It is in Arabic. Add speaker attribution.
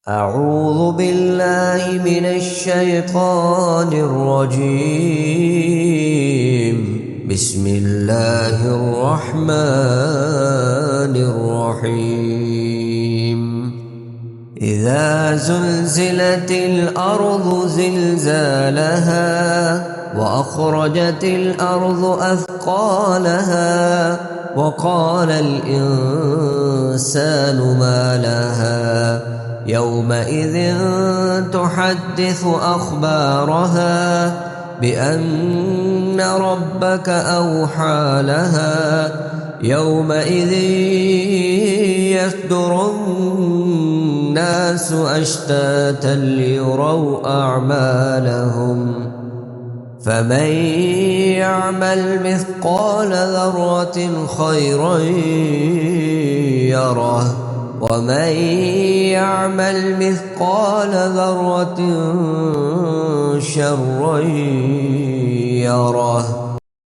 Speaker 1: أعوذ بالله من الشيطان الرجيم. بسم الله الرحمن الرحيم. إذا زلزلت الأرض زلزالها وأخرجت الأرض أثقالها وقال الإنسان ما لها يومئذ تحدث أخبارها بأن ربك أوحى لها يومئذ يصدر الناس أشتاتا ليروا أعمالهم فمن يعمل مثقال ذرة خيرا يره ومن يعمل مثقال ذرة شرا يره.